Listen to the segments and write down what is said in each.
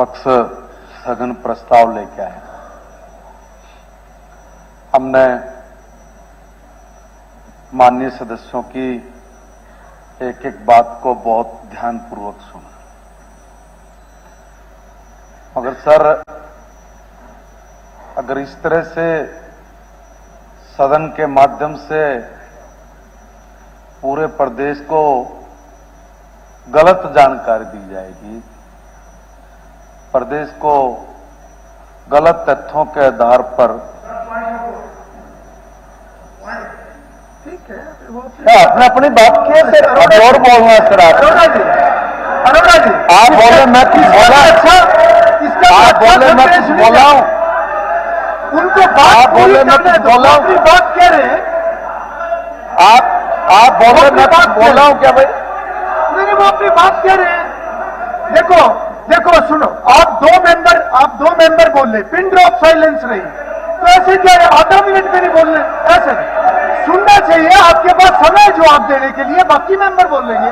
विपक्ष स्थगन प्रस्ताव लेके आए। हमने माननीय सदस्यों की एक एक बात को बहुत ध्यानपूर्वक सुना, मगर सर अगर इस तरह से सदन के माध्यम से पूरे प्रदेश को गलत जानकारी दी जाएगी, प्रदेश को गलत तथ्यों के आधार पर आपने अपनी बात की है सर, और बोलना सर। अरोड़ा जी आप बोले मैं कुछ बोला, आप बोले मैं कुछ बोला हूं, उनको आप बोले मैं कुछ बोला हूं, बात कह रहे हैं आप बोले मैं कुछ बोला हूं क्या भाई? नहीं, वो अपनी बात कह रहे हैं। देखो सुनो, आप दो मेंबर बोल रहे, पिन ड्रॉप साइलेंस रही, तो ऐसे क्या है, आधा मिनट में नहीं बोल रहे, ऐसे सुनना चाहिए, आपके पास समय है जवाब देने के लिए, बाकी मेंबर बोल लेंगे,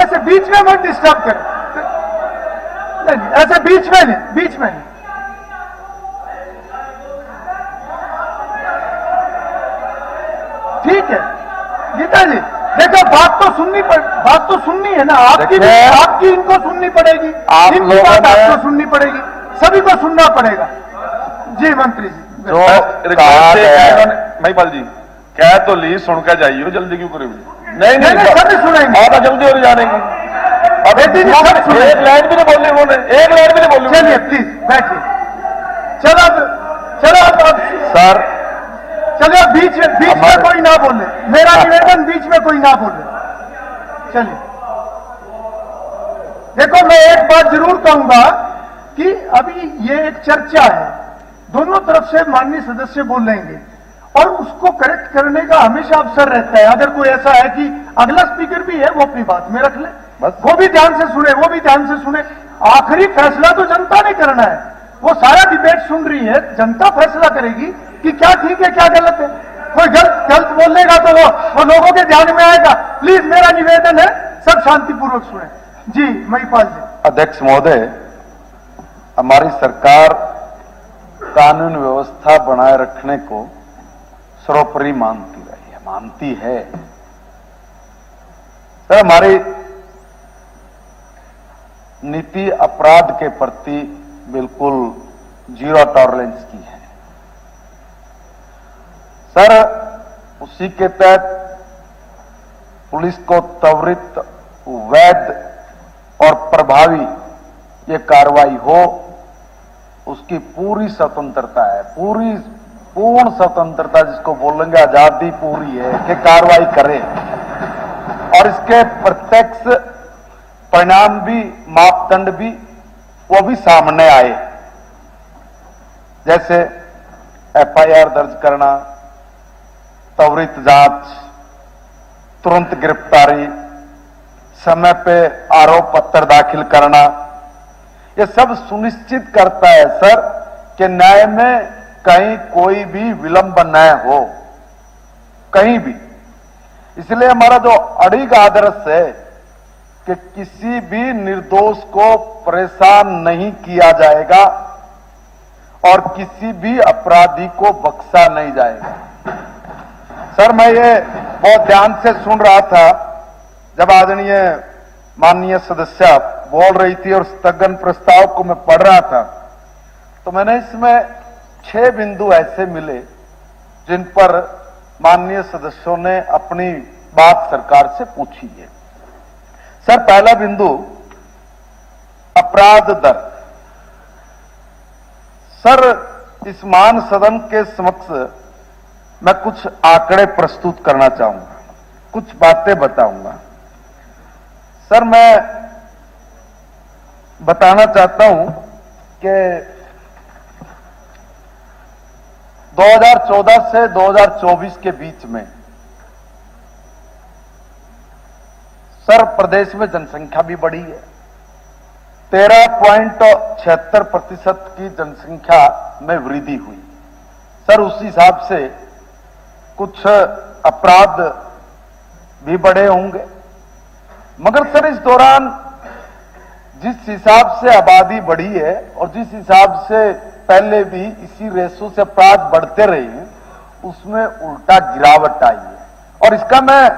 ऐसे बीच में मत डिस्टर्ब करें। नहीं, ऐसे बीच में नहीं। ठीक है गीता जी, देखो बात तो सुननी है ना, आपकी इनको सुननी पड़ेगी, इनकी बात आपको सुननी पड़ेगी, सभी को सुनना पड़ेगा। जी मंत्री जी, जो महिपाल जी कह तो ली, सुन के जाइए, जल्दी क्यों करोगे? नहीं सभी सुनेंगे, आप जल्दी हो जानेंगे। अब एक लाइन भी नहीं बोली उन्होंने, एक लाइन भी नहीं बोली। चलिए प्लीज बैठिए, चलो सर, चलिए बीच में कोई ना बोले, मेरा निवेदन बीच में कोई ना बोले। चलिए देखो, मैं एक बात जरूर कहूंगा कि अभी ये एक चर्चा है, दोनों तरफ से माननीय सदस्य बोल लेंगे और उसको करेक्ट करने का हमेशा अवसर रहता है। अगर कोई ऐसा है कि अगला स्पीकर भी है, वो अपनी बात में रख ले, वो भी ध्यान से सुने, आखिरी फैसला तो जनता ने करना है, वो सारा डिबेट सुन रही है, जनता फैसला करेगी कि क्या ठीक है क्या गलत है। कोई गलत बोलेगा तो वो लोगों के ध्यान में आएगा। प्लीज मेरा निवेदन है, सब शांतिपूर्वक सुने। जी महिपाल जी। अध्यक्ष महोदय, हमारी सरकार कानून व्यवस्था बनाए रखने को सर्वोपरि मानती है। सर, हमारी नीति अपराध के प्रति बिल्कुल जीरो टॉलरेंस की है। सर, उसी के तहत पुलिस को त्वरित, वैध और प्रभावी ये कार्रवाई हो, उसकी पूरी स्वतंत्रता है, पूर्ण स्वतंत्रता जिसको बोलेंगे, आजादी पूरी है कि कार्रवाई करे और इसके प्रत्यक्ष परिणाम भी, मापदंड भी, वो भी सामने आए। जैसे एफआईआर दर्ज करना, त्वरित जांच, तुरंत गिरफ्तारी, समय पे आरोप पत्र दाखिल करना, यह सब सुनिश्चित करता है सर कि न्याय में कहीं कोई भी विलंब न हो, कहीं भी। इसलिए हमारा जो अड़िग आदर्श है कि किसी भी निर्दोष को परेशान नहीं किया जाएगा और किसी भी अपराधी को बख्शा नहीं जाएगा। सर, मैं ये बहुत ध्यान से सुन रहा था जब आदरणीय माननीय सदस्य बोल रही थी और स्थगन प्रस्ताव को मैं पढ़ रहा था, तो मैंने इसमें 6 बिंदु ऐसे मिले जिन पर माननीय सदस्यों ने अपनी बात सरकार से पूछी है। सर, पहला बिंदु अपराध दर। सर, इस मान सदन के समक्ष मैं कुछ आंकड़े प्रस्तुत करना चाहूंगा, कुछ बातें बताऊंगा। सर, मैं बताना चाहता हूं कि 2014 से 2024 के बीच में सर प्रदेश में जनसंख्या भी बढ़ी है। 13.76% की जनसंख्या में वृद्धि हुई। सर, उस हिसाब से कुछ अपराध भी बढ़े होंगे, मगर सर इस दौरान जिस हिसाब से आबादी बढ़ी है और जिस हिसाब से पहले भी इसी रेशो से अपराध बढ़ते रहे हैं, उसमें उल्टा गिरावट आई है। और इसका मैं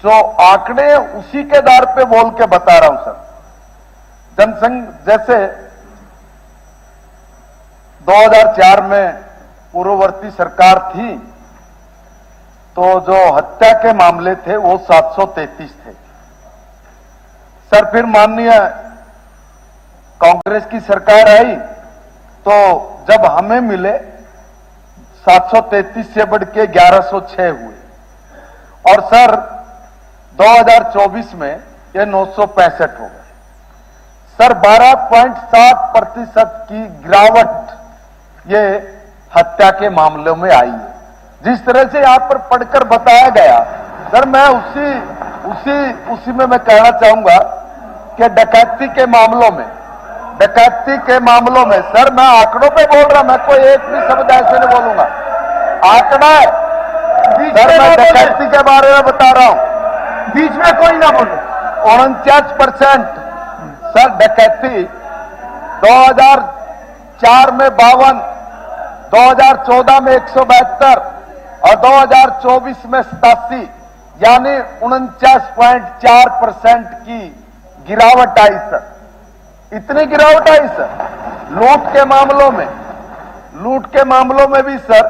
जो आंकड़े हैं उसी के आधार पे बोल के बता रहा हूं सर। जनसंघ जैसे 2004 में पूर्ववर्ती सरकार थी तो जो हत्या के मामले थे वो 733 थे सर। फिर माननीय कांग्रेस की सरकार आई तो जब हमें मिले 733 से बढ़ के 1106 हुए और सर 2024 में ये 965 हो गए सर। 12.7% की गिरावट ये हत्या के मामलों में आई है। जिस तरह से यहां पर पढ़कर बताया गया सर, मैं उसी में मैं कहना चाहूंगा कि डकैती के मामलों में सर, मैं आंकड़ों पे बोल रहा, मैं कोई एक भी शब्द ऐसे नहीं बोलूंगा, आंकड़ा है सर। मैं डकैती के बारे में बता रहा हूं, बीच में कोई ना बोले। 49% सर डकैती, 2004 में 52, 2014 में 172 और 2024 में 87, यानी 49.4% की गिरावट आई सर। इतनी गिरावट आई सर। लूट के मामलों में भी सर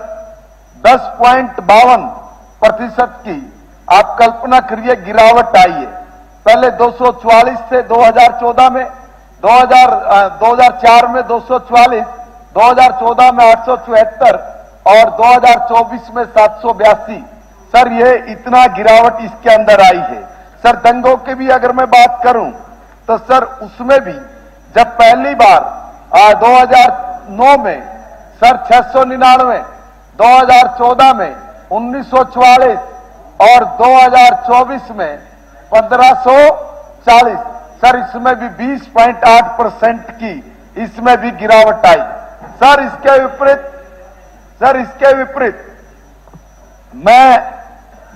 10.52% की आप कल्पना करिए गिरावट आई है। पहले 244 से 2014 में 2004 में 244, 2014 में 874 और 2024 में 782 सर। ये इतना गिरावट इसके अंदर आई है सर। दंगों की भी अगर मैं बात करूं तो सर उसमें भी जब पहली बार 2009 में सर 699, 2014 में 1944 और 2024 में 1540 सर, इसमें भी 20.8% की इसमें भी गिरावट आई सर। इसके विपरीत मैं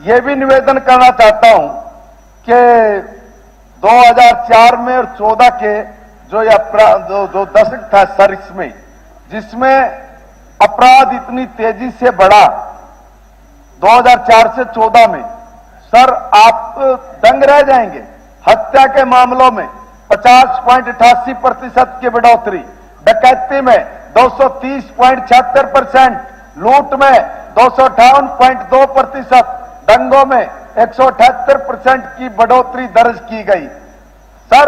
ये भी निवेदन करना चाहता हूं कि 2004 में और 14 के जो ये अपराध जो दशक था सर, इसमें जिसमें अपराध इतनी तेजी से बढ़ा 2004 से 14 में सर, आप दंग रह जाएंगे। हत्या के मामलों में 50.88% की बढ़ोतरी, डकैती में 230.76%, लूट में 258.2%, दंगों में 178% की बढ़ोतरी दर्ज की गई सर।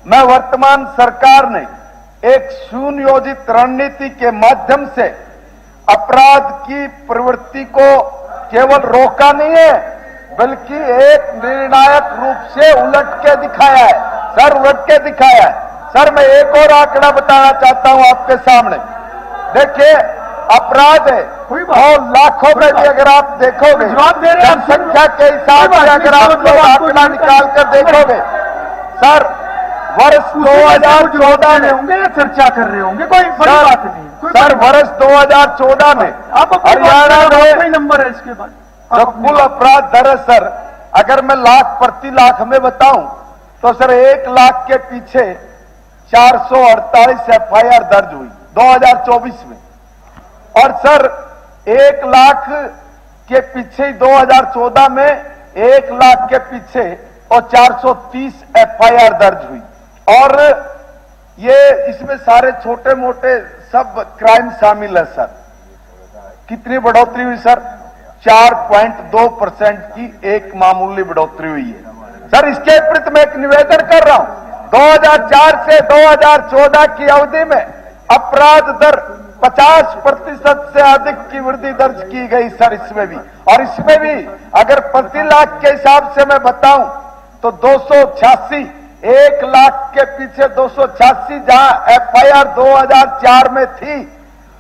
मैं वर्तमान सरकार ने एक सुनियोजित रणनीति के माध्यम से अपराध की प्रवृत्ति को केवल रोका नहीं है, बल्कि एक निर्णायक रूप से उलट के दिखाया है सर। मैं एक और आंकड़ा बताना चाहता हूं आपके सामने। देखिए, अपराध है और लाखों में भी अगर आप देखोगे, जनसंख्या के हिसाब से अगर आप लोग आंकड़ा निकाल कर देखोगे सर, वर्ष 2014 में होंगे या चर्चा कर रहे होंगे, कोई बड़ी बात नहीं सर। वर्ष 2014 में हरियाणा में नंबर है इसके बाद जो कुल अपराध दर है सर, अगर मैं लाख प्रति लाख में बताऊं तो सर 1 लाख के पीछे 448 FIR दर्ज हुई 2024 में। और सर 1 लाख के पीछे 2014 में 1 लाख के पीछे और 430 FIR दर्ज हुई। और ये इसमें सारे छोटे मोटे सब क्राइम शामिल है सर। कितनी बढ़ोतरी हुई सर? 4.2% की एक मामूली बढ़ोतरी हुई है सर। इसके विपरीत मैं एक निवेदन कर रहा हूं, 2004 से 2014 की अवधि में अपराध दर 50% से अधिक की वृद्धि दर्ज की गई सर इसमें भी। और इसमें भी अगर प्रति लाख के हिसाब से मैं बताऊं तो 286, 1 लाख के पीछे 286 जहां FIR 2004 में थी,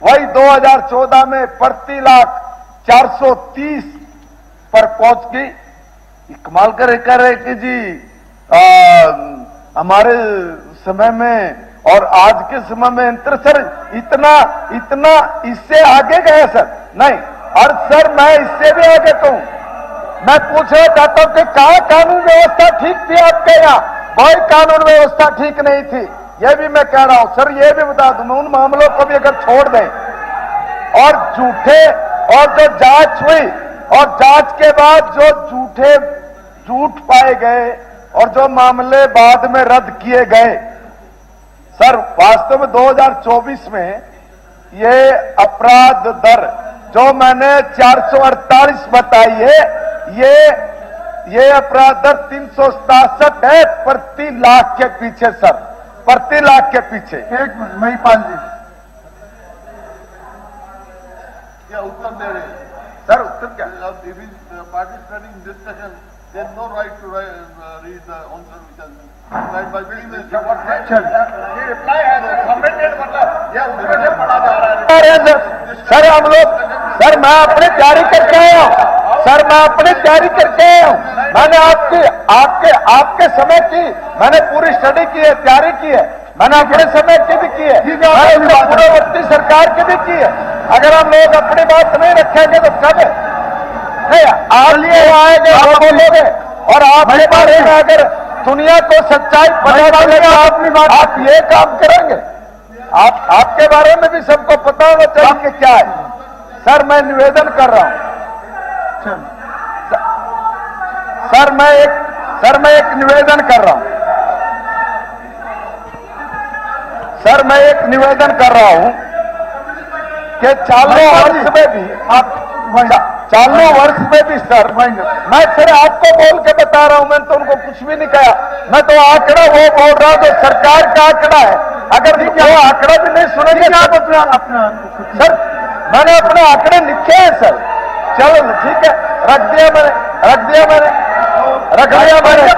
वही 2014 में प्रति लाख 430 पर पहुंच गई। कमाल कर रहे कि जी हमारे समय में और आज के समय में अंतर सर इतना इससे आगे गया सर नहीं। और सर मैं इससे भी आगे कहूं, मैं पूछना चाहता हूं कि कहां कानून व्यवस्था ठीक थी आपके यहां? कोई कानून व्यवस्था ठीक नहीं थी, यह भी मैं कह रहा हूं सर। यह भी बता दूं, मैं उन मामलों को भी अगर छोड़ दें और झूठे, और जो जांच हुई और जांच के बाद जो झूठ पाए गए और जो मामले बाद में रद्द किए गए, सर वास्तव में 2024 में ये अपराध दर जो मैंने 448 बताई है, ये अपराध दर 367 है प्रति लाख के पीछे सर, प्रति लाख के पीछे। एक मिनट महिपाल जी, क्या उत्तर दे रहे हैं सर? उत्तर क्या? participating in discussion, there is no right to read the answer which has been read by Chief Minister. What right? He reply has submitted, मतलब यह उत्तर से पढ़ा जा रहा है। सर हम लोग, सर मैं अपनी तैयारी करके आया हूं, सर मैं अपनी तैयारी करके आया हूं। मैंने आपके समय की मैंने पूरी स्टडी की है, तैयारी की है, मैंने अपने समय की भी की है, मैंने पूर्ववर्ती सरकार की भी की है। अगर हम लोग अपनी बात नहीं रखेंगे तो कब है? नहीं, आप लिए आएंगे, आप बोलोगे, और आपके बारे में अगर दुनिया को सच्चाई पता चलेगा आप ये काम करेंगे। आपके बारे में भी सबको पता होना चाहिए कि क्या है। सर मैं निवेदन कर रहा हूं, सर मैं एक निवेदन कर रहा हूं, सर मैं एक निवेदन कर रहा हूं कि चालू वर्ष में भी चालू वर्ष में भी सर मैं सिर्फ आपको बोल के बता रहा हूं, मैंने तो उनको कुछ भी नहीं कहा। मैं तो आंकड़ा वो बोल रहा हूं जो सरकार का आंकड़ा है। अगर वो आंकड़ा भी नहीं सुनेंगे आप अपना सर, मैंने अपने आंकड़े लिखे हैं सर। चलो ठीक है, रख दिया मैंने।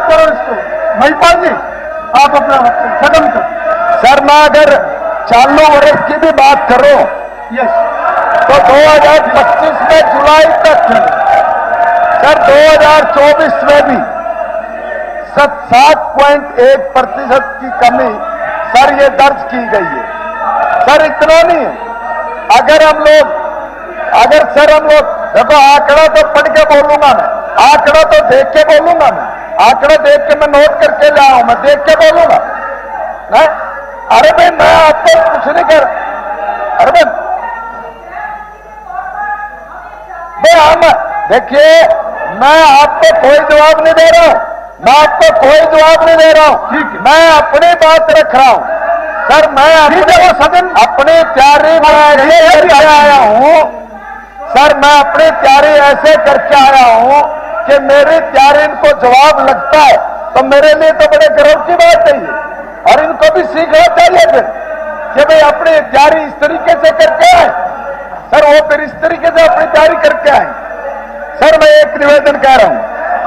करो इसको। महिपाल जी आप अपना खत्म करो। सर मैं अगर चालू वर्ष की भी बात करूं यस, तो 2025 में जुलाई तक सर 2024 में भी 7.1% की कमी सर ये दर्ज की गई है। सर इतना नहीं है, अगर हम लोग देखो आंकड़ा तो पढ़ के बोलूंगा मैं, आंकड़ा तो देख के बोलूंगा मैं, आंकड़ा देख के मैं नोट करके लाया हूं, मैं देख के बोलूंगा नहीं। अरे भाई मैं आपको कुछ नहीं कर, अरे भाई हम देखिए, मैं आपको कोई जवाब नहीं दे रहा हूं, मैं आपको कोई जवाब नहीं दे रहा हूं, मैं अपनी बात रख रहा हूं सर। मैं अपनी तैयारी में करके आया हूं सर, मैं अपनी तैयारी ऐसे करके आया हूं कि मेरी तैयारी इनको जवाब लगता है तो मेरे लिए तो बड़े गर्व की बात है ये, और इनको भी सीखना चाहिए फिर कि भाई अपनी तैयारी इस तरीके से करके आए सर, वो फिर इस तरीके से अपनी तैयारी करके आए। सर मैं एक निवेदन कह रहा हूं,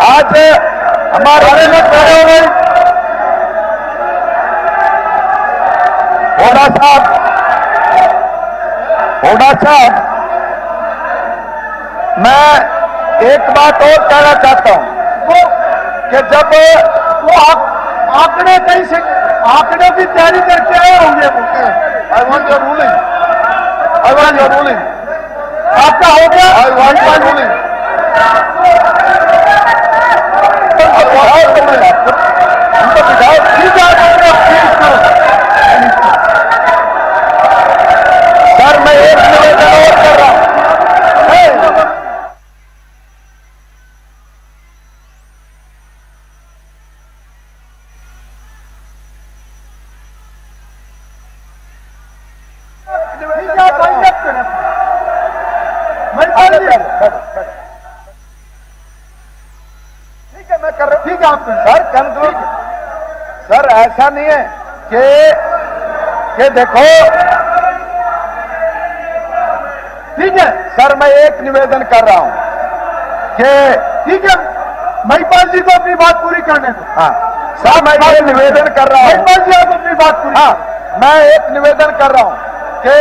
आज हमारे होड़ा साहब, मैं एक बात और कहना चाहता हूं कि जब वो आंकड़े कहीं से आंकड़े की तैयारी करके आए होंगे, I want your ruling, I want your ruling, आपका हो गया, I want my ruling. Sir मैं एक निवेदन और कर रहा हूं, ठीक है मैं कर रहा हूं, ठीक है आप सर कंक्लूड। सर ऐसा नहीं है कि देखो, ठीक है सर मैं एक निवेदन कर रहा हूं कि ठीक है महिपाल जी को अपनी बात पूरी करने दो। हाँ सर मैं ये निवेदन कर रहा हूं, महिपाल जी आप अपनी बात पूरी। हाँ मैं एक निवेदन कर रहा हूं कि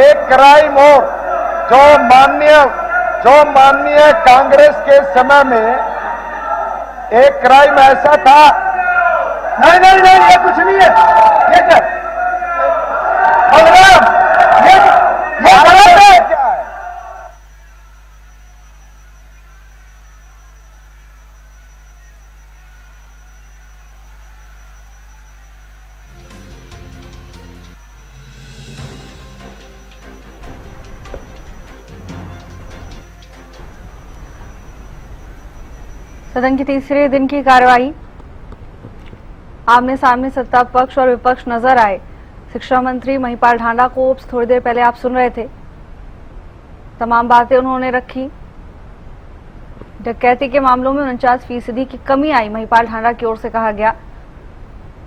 एक क्राइम और जो माननीय कांग्रेस के समय में एक क्राइम ऐसा था, नहीं ये कुछ नहीं है, ये क्या बलराम, ये गलत है क्या है? सदन की तीसरे दिन की कार्यवाही आमने सामने सत्ता पक्ष और विपक्ष नजर आए। शिक्षा मंत्री महिपाल ढांडा को थोड़ी देर पहले आप सुन रहे थे, तमाम बातें उन्होंने रखी। डकैती के मामलों में 49% की कमी आई, महिपाल ढांडा की ओर से कहा गया।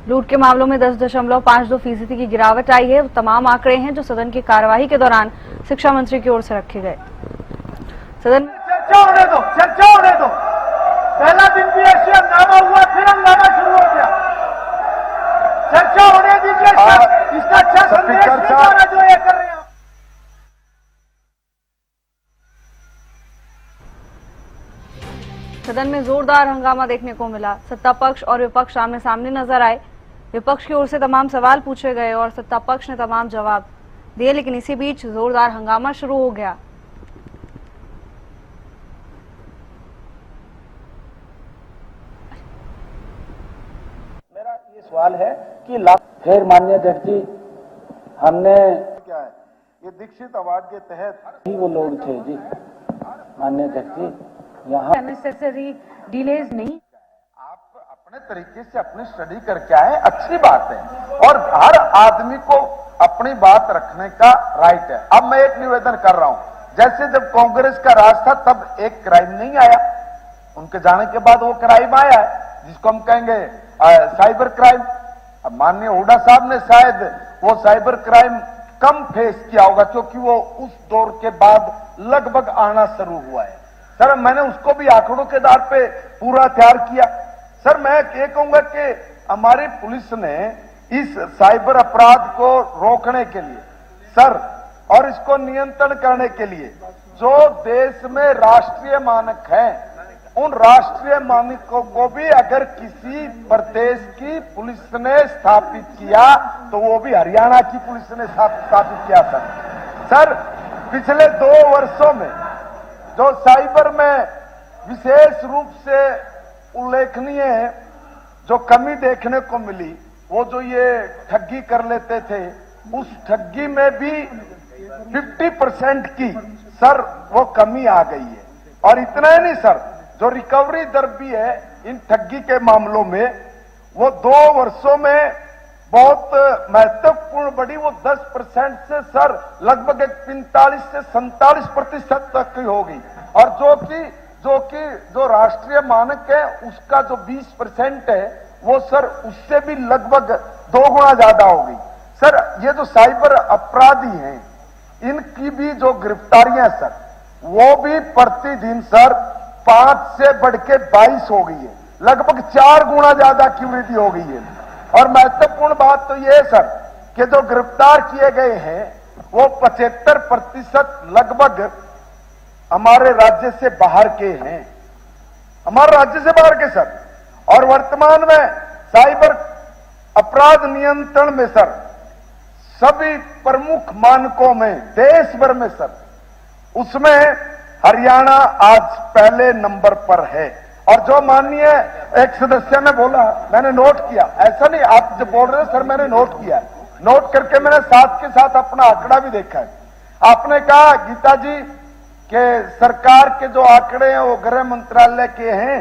लूट के मामलों में 10.52% की गिरावट आई है। तमाम आंकड़े हैं जो सदन की कार्यवाही के दौरान शिक्षा मंत्री की ओर से रखे गए। सदन चर्चा होने दो, चर्चा होने दो। पहला दिन भी ऐसे हंगामा हुआ, फिर हंगामा शुरू हो गया। चर्चा होने दीजिए, इसका अच्छा संदेश नहीं आ रहा जो ये कर रहे हैं। सदन में जोरदार हंगामा देखने को मिला। सत्ता पक्ष और विपक्ष आमने सामने नजर आए। विपक्ष की ओर से तमाम सवाल पूछे गए और सत्ता पक्ष ने तमाम जवाब दिए, लेकिन इसी बीच जोरदार हंगामा शुरू हो गया। मेरा ये सवाल है कि फिर माननीय अध्यक्ष जी, हमने क्या है ये दीक्षित अवार्ड के तहत ही वो लोग थे जी, माननीय अध्यक्ष जी, यहाँ अननेसेसरी डिलेज नहीं। आप अपने तरीके से अपनी स्टडी करके आए, अच्छी बात है और हर आदमी को अपनी बात रखने का राइट है। अब मैं एक निवेदन कर रहा हूं, जैसे जब कांग्रेस का राज था तब एक क्राइम नहीं आया, उनके जाने के बाद वो क्राइम आया है जिसको हम कहेंगे साइबर क्राइम। अब माननीय हुड्डा साहब ने शायद वो साइबर क्राइम कम फेस किया होगा क्योंकि वो उस दौर के बाद लगभग आना शुरू हुआ है। सर मैंने उसको भी आंकड़ों के आधार पे पूरा तैयार किया। सर मैं ये कहूंगा कि हमारी पुलिस ने इस साइबर अपराध को रोकने के लिए सर और इसको नियंत्रण करने के लिए जो देश में राष्ट्रीय मानक हैं, उन राष्ट्रीय मानकों को भी अगर किसी प्रदेश की पुलिस ने स्थापित किया तो वो भी हरियाणा की पुलिस ने स्थापित किया। सर पिछले 2 वर्षों में जो साइबर में विशेष रूप से उल्लेखनीय है जो कमी देखने को मिली, वो जो ये ठगी कर लेते थे, उस ठगी में भी 50% की सर वो कमी आ गई है। और इतना ही नहीं सर, जो रिकवरी दर भी है इन ठगी के मामलों में वो 2 वर्षों में बहुत महत्वपूर्ण बढ़ी। वो 10% से सर लगभग 45 से 47% तक की हो गई। और जो राष्ट्रीय मानक है उसका जो 20% है वो सर उससे भी लगभग 2 गुना ज्यादा हो गई। सर ये जो साइबर अपराधी हैं इनकी भी जो गिरफ्तारियां सर वो भी प्रतिदिन सर 5 से बढ़ के 22 हो गई है, लगभग 4 गुना ज्यादा की वृद्धि हो गई है। और महत्वपूर्ण बात तो यह है सर कि जो गिरफ्तार किए गए हैं वो 75% लगभग हमारे राज्य से बाहर के हैं, हमारे राज्य से बाहर के सर। और वर्तमान में साइबर अपराध नियंत्रण में सर सभी प्रमुख मानकों में देश भर में सर उसमें हरियाणा आज पहले नंबर पर है। और जो माननीय एक सदस्य ने बोला, मैंने नोट किया, ऐसा नहीं आप जब बोल रहे सर मैंने नोट किया, नोट करके मैंने साथ के साथ अपना आंकड़ा भी देखा है। आपने कहा गीता जी कि सरकार के जो आंकड़े हैं वो गृह मंत्रालय के हैं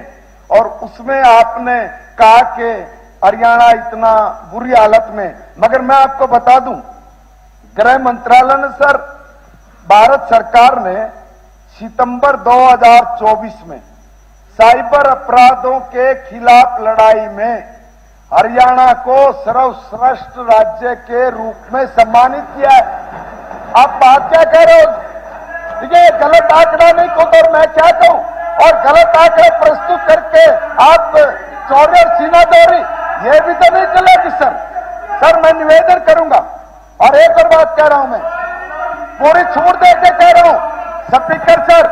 और उसमें आपने कहा कि हरियाणा इतना बुरी हालत में, मगर मैं आपको बता दूं गृह मंत्रालय ने सर भारत सरकार ने सितंबर 2024 में साइबर अपराधों के खिलाफ लड़ाई में हरियाणा को सर्वश्रेष्ठ राज्य के रूप में सम्मानित किया है। आप बात क्या कह रहे हो? देखिए गलत आंकड़ा नहीं को तो मैं क्या कहूं, और गलत आंकड़े प्रस्तुत करके आप चौरे और सीनादौरी ये भी तो नहीं चलेगी सर। सर मैं निवेदन करूंगा और एक और बात कह रहा हूं, मैं पूरी छूट दे के कह रहा हूं स्पीकर सर,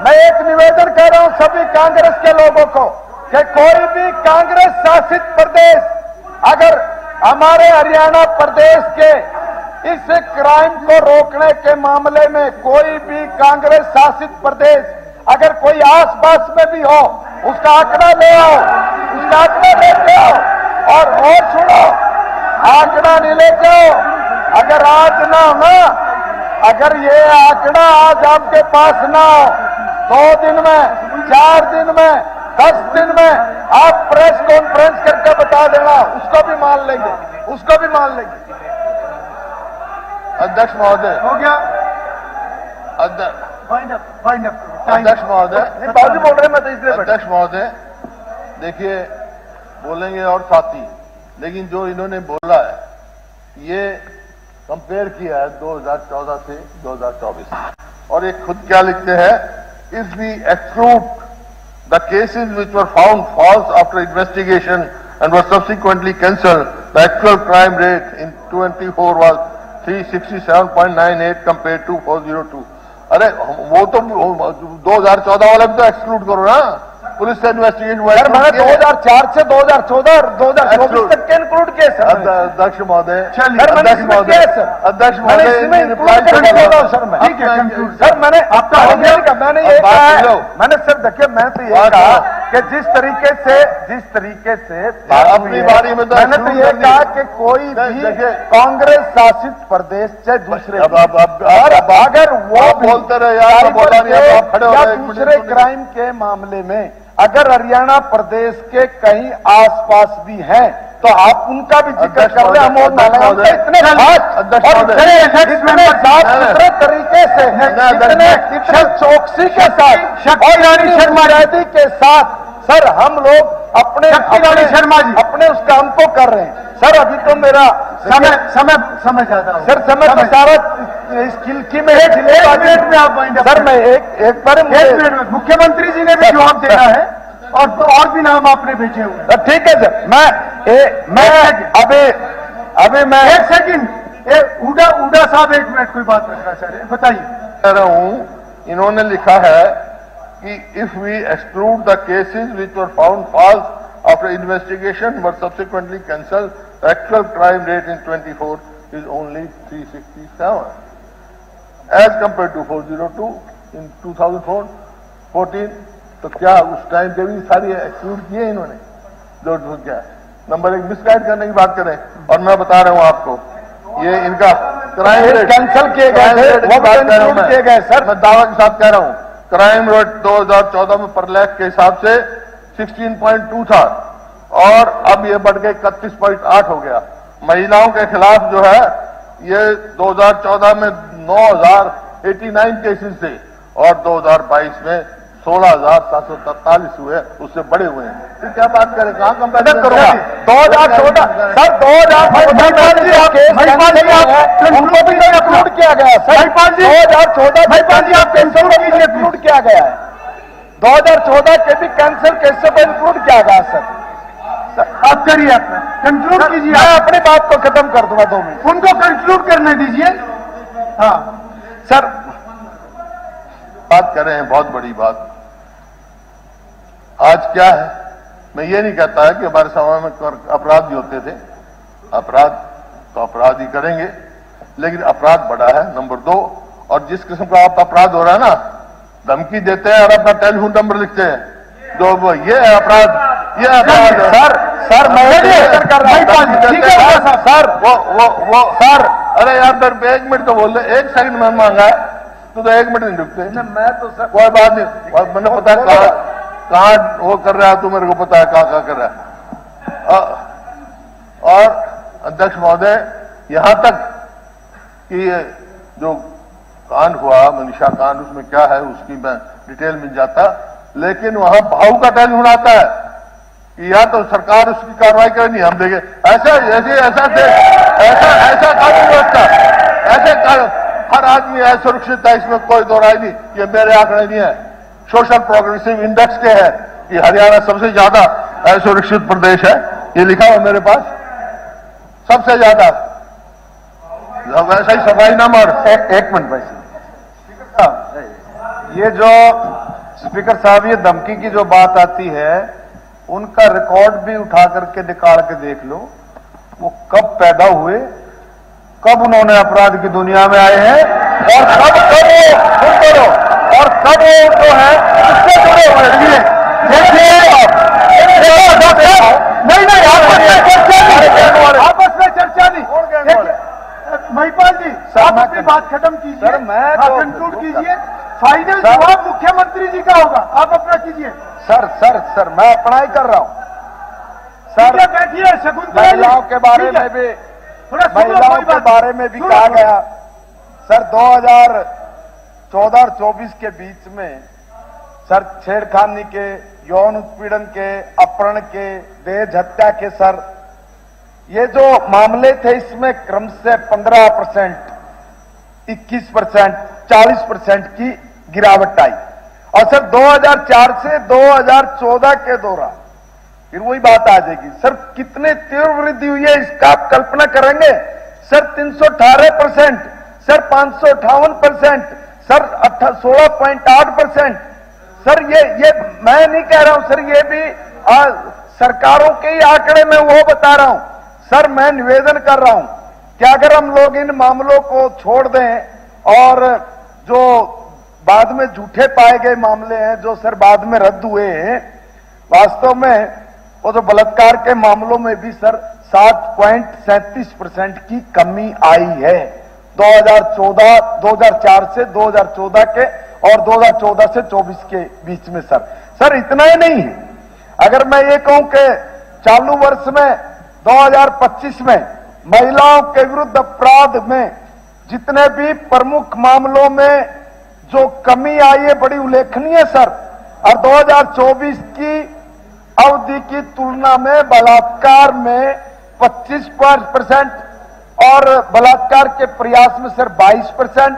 मैं एक निवेदन कर रहा हूं सभी कांग्रेस के लोगों को कि कोई भी कांग्रेस शासित प्रदेश अगर हमारे हरियाणा प्रदेश के इस क्राइम को रोकने के मामले में कोई भी कांग्रेस शासित प्रदेश अगर कोई आस पास में भी हो उसका आंकड़ा ले आओ, उसका आंकड़ा लेके आओ। और सुनो, आंकड़ा नहीं लेके आओ, अगर आज ना हो, अगर ये आंकड़ा आज आपके पास ना हो, 2 दिन में 4 दिन में 10 दिन में आप प्रेस कॉन्फ्रेंस करके बता देना, उसको भी मान लेंगे, उसको भी मान लेंगे। अध्यक्ष महोदय, हो गया, अध्यक्ष फाइंड अप महोदय, बाबू बोल रहे हैं, मैं तो इसलिए अध्यक्ष महोदय, देखिए बोलेंगे और साथी, लेकिन जो इन्होंने बोला है ये कंपेयर किया है 2014 से 2024 और ये खुद क्या लिखते हैं, if we exclude the cases which were found false after investigation and were subsequently cancelled, the actual crime rate in 24 was 367.98 compare to 402। अरे वो तो 2014 वाले भी तो एक्सक्लूड करो ना, पुलिस से इन्वेस्टिगेशन हुआ। सर मैंने 2004 से 2014 और 2024 तक के इंक्लूड किए सर। अध्यक्ष महोदय, अध्यक्ष महोदय, अध्यक्ष मैंने इसमें इंक्लूड करके बोल रहा हूं सर मैं। ठीक है, कंक्लूड सर मैंने आपका हो गया। मैंने ये कहा है, मैंने सर देखिए मैं तो ये कहा कि जिस तरीके से अपनी बारी में तो मैंने तो ये कहा कि कोई भी देखिए, कांग्रेस शासित प्रदेश चाहे दूसरे अब अगर वो बोलते रहे यार, तो बोला नहीं, अब आप खड़े हो या गए, एक मिनट दूसरे क्राइम के मामले में अगर हरियाणा प्रदेश के कहीं आसपास भी हैं तो आप उनका भी जिक्र कर ले। हम और इतने साफ सुथरे तरीके से इतने चौकसी के साथ और शर्मा के साथ सर हम लोग अपने शर्मा जी अपने उस काम को कर रहे हैं। सर अभी तो मेरा समय ज्यादा हो सर समय तो सारा इस खिलकी में एक मिनट में आप वाइंड अप सर मैं एक बार एक मिनट में मुख्यमंत्री जी ने भी जवाब देना है और भी नाम आपने भेजे हुए हैं। ठीक है सर मैं अभी मैं एक सेकंड, उड़ा साहब एक मिनट कोई बात रखना चाह रहे हैं, बताइए। कह रहा हूं, इन्होंने लिखा है कि if we exclude the cases which were found false after investigation were subsequently cancel, the actual crime rate in 24 is only 367 as compare to 402 in 2014। तो क्या उस टाइम के भी सारी एक्सक्लूड किए इन्होंने? जो क्या नंबर 1 मिसगाइड करने की बात करें, और मैं बता रहा हूं आपको ये इनका क्राइम रेट कैंसिल किए गए गए सर। मैं दावा के साथ कह रहा हूं, क्राइम रेट 2014 में पर लाख के हिसाब से 16.2 था और अब ये बढ़ के 31.8 हो गया। महिलाओं के खिलाफ जो है ये 2014 में 9,089 केसेस थे और 2022 में 16,743 हुए, उससे बड़े हुए हैं। फिर क्या बात करें, कहां कंपेयर करूंगा? 2014 सर 2014 उनको भी इंक्लूड किया गया सर। 2014 इंक्लूड किया गया है, 2014 के भी कैंसर केस पर इंक्लूड किया गया सर। आप करिए, अपना कंक्लूड कीजिए। मैं अपनी बात को खत्म कर दूंगा 2 मिनट। उनको कंक्लूड करने दीजिए। हाँ सर बात कर रहे हैं, बहुत बड़ी बात। आज क्या है, मैं ये नहीं कहता है कि हमारे समय में अपराध भी होते थे, अपराध तो अपराध ही करेंगे, लेकिन अपराध बढ़ा है नंबर 2। और जिस किस्म का आप अपराध हो रहा है ना, धमकी देते हैं और अपना टेलीफोन नंबर लिखते हैं, जो ये है अपराध, ये अपराध है। सर मैं कर रहा हूं सर, वो सर, अरे यार मेरे 1 मिनट तो बोल रहे, 1 सेकंड में मांगा है तो 1 मिनट नहीं रुकते। मैं तो सर कोई बात नहीं, मैंने पता है कहाँ वो कर रहा है, तू मेरे को पता है कहाँ कर रहा है। और अध्यक्ष महोदय, यहां तक कि ये जो कांड हुआ मनीषा कांड, उसमें क्या है उसकी मैं डिटेल मिल जाता, लेकिन वहां भाव का टेलीफोन आता है कि या तो सरकार उसकी कार्रवाई करे, नहीं हम देंगे। ऐसा कानून व्यवस्था, ऐसे हर आदमी असुरक्षित है, इसमें कोई दो राय नहीं। ये मेरे आंकड़े नहीं है, सोशल प्रोग्रेसिव इंडेक्स के है कि हरियाणा सबसे ज्यादा असुरक्षित प्रदेश है, ये लिखा हुआ मेरे पास, सबसे ज्यादा। वैसा ही सफाई नंबर। एक मिनट भाई साहब, ये जो स्पीकर साहब ये धमकी की जो बात आती है, उनका रिकॉर्ड भी उठा करके निकाल के देख लो, वो कब पैदा हुए, कब उन्होंने अपराध की दुनिया में आए हैं, और कब वो जो है उससे जुड़े हुए हैं। आपस में चर्चा नहीं। महिपाल जी आप अपनी बात खत्म कीजिए, सर मैं कंक्लूड कीजिए। फाइनल जवाब मुख्यमंत्री जी का होगा, आप अपना कीजिए। सर मैं अपना ही कर रहा हूं सर। क्या बैठिए शकुंतला जी। महिलाओं के बारे ठीक है। में भी थोड़ा सुनो महिलाओं कोई के बात। बारे में भी सुनो, कहा सुनो। गया सर 2014 और 24 के बीच में सर छेड़खानी के, यौन उत्पीड़न के, अपहरण के, दहेज हत्या के सर ये जो मामले थे इसमें क्रम से 15%, 21%, 40% की गिरावट आई। और सर 2004 से 2014 के दौरान फिर वही बात आ जाएगी सर कितने तीव्र वृद्धि हुई है इसका आप कल्पना करेंगे सर 318%, सर 558%, सर 16.8%। सर ये मैं नहीं कह रहा हूं सर, ये भी सरकारों के ही आंकड़े में वो बता रहा हूं सर। मैं निवेदन कर रहा हूं कि अगर हम लोग इन मामलों को छोड़ दें और जो बाद में झूठे पाए गए मामले हैं जो सर बाद में रद्द हुए हैं, वास्तव में वो जो बलात्कार के मामलों में भी सर 7.37% की कमी आई है 2004 से 2014 के और 2014 से 24 के बीच में सर इतना ही नहीं है। अगर मैं ये कहूं कि चालू वर्ष में 2025 में महिलाओं के विरुद्ध अपराध में जितने भी प्रमुख मामलों में जो कमी आई है बड़ी उल्लेखनीय सर। और 2024 की अवधि की तुलना में बलात्कार में 25% और बलात्कार के प्रयास में सर 22%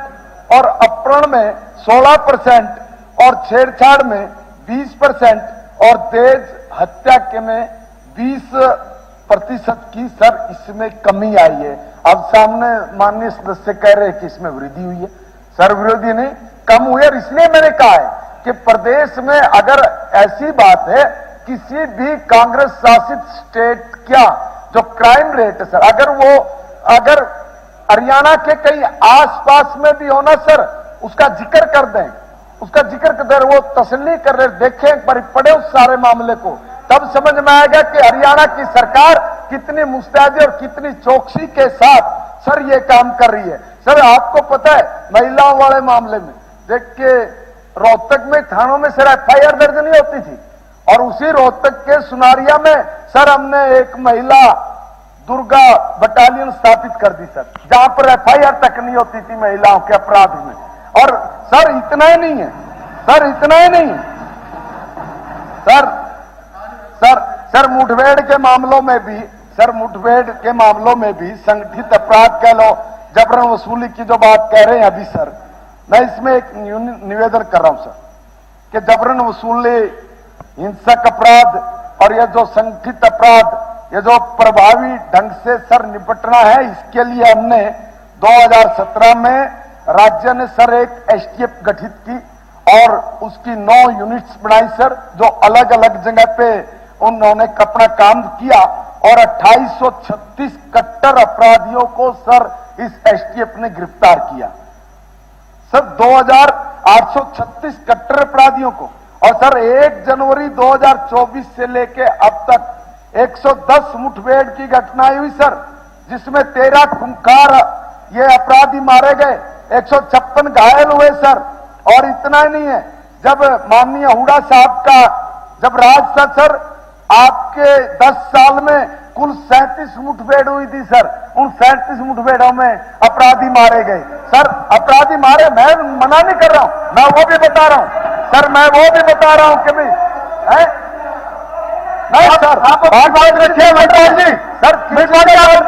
और अपहरण में 16% और छेड़छाड़ में 20% और दहेज हत्या के में 20% की सर इसमें कमी आई है। अब सामने माननीय सदस्य कह रहे हैं कि इसमें वृद्धि हुई है सर, विरोधी नहीं कम हुई है। और इसलिए मैंने कहा है कि प्रदेश में अगर ऐसी बात है किसी भी कांग्रेस शासित स्टेट क्या जो क्राइम रेट है सर अगर हरियाणा के कई आसपास में भी होना सर उसका जिक्र कर दें, उसका जिक्र कर दें, वो तसल्ली कर रहे देखें एक बार पढ़े उस सारे मामले को, तब समझ में आएगा कि हरियाणा की सरकार कितनी मुस्तैदी और कितनी चौकसी के साथ सर ये काम कर रही है। सर आपको पता है महिलाओं वाले मामले में देख के रोहतक में थानों में सर FIR दर्ज नहीं होती थी और उसी रोहतक के सुनारिया में सर हमने एक महिला दुर्गा बटालियन स्थापित कर दी सर, जहां पर FIR तक नहीं होती थी महिलाओं के अपराध में। और सर इतना ही नहीं है सर, इतना ही नहीं है सर मुठभेड़ के मामलों में भी संगठित अपराध कह लो, जबरन वसूली की जो बात कह रहे हैं अभी सर, मैं इसमें एक निवेदन कर रहा हूं सर कि जबरन वसूली, हिंसक अपराध और ये जो संगठित अपराध ये जो प्रभावी ढंग से सर निपटना है, इसके लिए हमने 2017 में राज्य ने सर एक STF गठित की और उसकी 9 यूनिट्स बनाई सर, जो अलग अलग जगह पे उन्होंने अपना काम किया और 2836 कट्टर अपराधियों को सर इस STF ने गिरफ्तार किया सर, 2836 कट्टर अपराधियों को। और सर 1 जनवरी 2024 से लेके अब तक 110 मुठभेड़ की घटनाएं हुई सर, जिसमें 13 खूंखार ये अपराधी मारे गए, 156 घायल हुए सर। और इतना ही नहीं है, जब माननीय हुड्डा साहब का जब राज था सर, आपके 10 साल में कुल 37 मुठभेड़ हुई थी सर, उन 37 मुठभेड़ों में अपराधी मारे गए सर। अपराधी मारे, मैं मना नहीं कर रहा हूं, मैं वो भी बता रहा हूं सर, मैं वो भी बता रहा हूं कि भाई नहीं सर, आप बात रखिए महिपाल जी सर,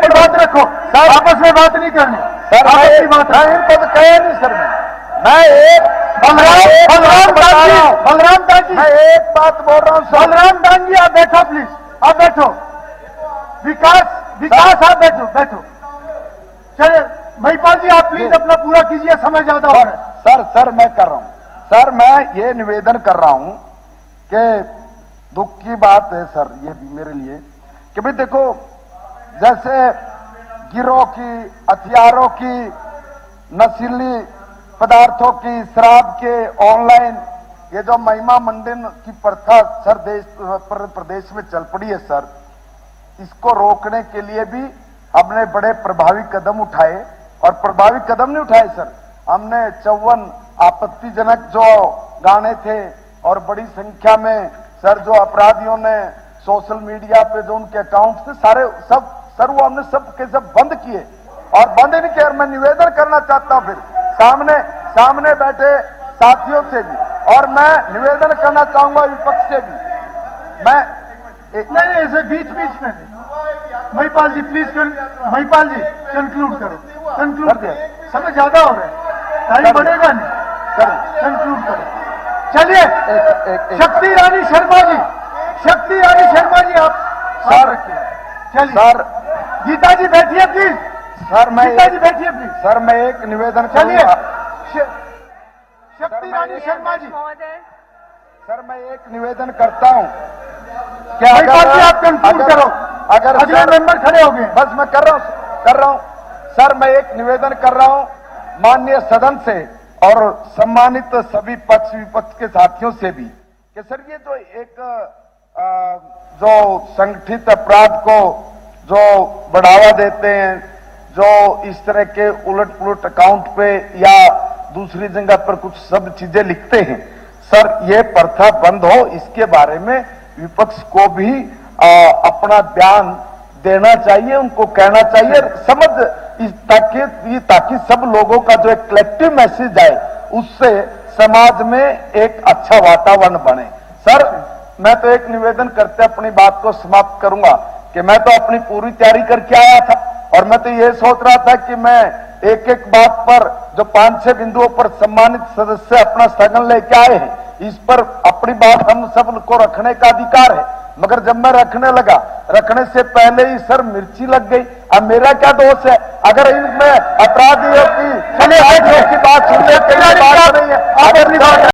बात रखो सर, आपस में बात नहीं करनी सर, इनको तो कहे नहीं सर। मैं एक बलराम दास जी मैं एक बात बोल रहा हूं सर। बलराम दास जी आप बैठो प्लीज, आप बैठो। विकास आप बैठो। चलिए महिपाल जी आप प्लीज अपना पूरा कीजिए, समय ज्यादा हो रहा है सर। मैं कर रहा हूं सर, मैं ये निवेदन कर रहा हूं कि दुख की बात है सर ये भी मेरे लिए कि भाई देखो, जैसे गिरोह की, हथियारों की, नशीली पदार्थों की, शराब के, ऑनलाइन ये जो महिमा मंडन की प्रथा सर प्रदेश में चल पड़ी है सर, इसको रोकने के लिए भी हमने बड़े प्रभावी कदम उठाए। और प्रभावी कदम नहीं उठाए सर, हमने 54 आपत्तिजनक जो गाने थे और बड़ी संख्या में सर जो अपराधियों ने सोशल मीडिया पे जो उनके अकाउंट थे सारे सब सर वो हमने सब के सब बंद किए और बंद नहीं किया। मैं निवेदन करना चाहता हूं फिर सामने बैठे साथियों से भी और मैं निवेदन करना चाहूंगा विपक्ष से भी। मैं नहीं ऐसे बीच में नहीं। महिपाल जी प्लीज महिपाल जी कंक्लूड करो, कंक्लूड कर दिया। समय ज्यादा हो रहा है, टाइम बढ़ेगा नहीं, कंक्लूड करो। चलिए शक्ति रानी शर्मा जी, शक्ति रानी शर्मा जी आप सर चलिए सर गीता जी बैठिए प्लीज, सर मैं गीता जी बैठिए प्लीज। सर मैं एक निवेदन चलिए करूंगा। शक्ति रानी शर्मा जी, सर मैं एक निवेदन करता हूं क्या महिपाल जी आप कंक्लूड करो, अगर अगले मेंबर खड़े हो गए। बस मैं कर रहा हूं सर मैं एक निवेदन कर रहा हूं माननीय सदन से और सम्मानित सभी पक्ष विपक्ष के साथियों से भी कि सर ये जो एक जो संगठित अपराध को जो बढ़ावा देते हैं, जो इस तरह के उलट पुलट अकाउंट पे या दूसरी जगह पर कुछ सब चीजें लिखते हैं, सर ये प्रथा बंद हो, इसके बारे में विपक्ष को भी अपना बयान देना चाहिए, उनको कहना चाहिए समझ ताकि सब लोगों का जो एक कलेक्टिव मैसेज आए उससे समाज में एक अच्छा वातावरण बने। सर मैं तो एक निवेदन करते अपनी बात को समाप्त करूंगा कि मैं तो अपनी पूरी तैयारी करके आया था और मैं तो ये सोच रहा था कि मैं एक एक बात पर जो 5-6 बिंदुओं पर सम्मानित सदस्य अपना स्थगन लेके आए हैं इस पर अपनी बात हम सब को रखने का अधिकार है, मगर जब मैं रखने से पहले ही सर मिर्ची लग गई। अब मेरा क्या दोष है? अगर इनमें अपराधी और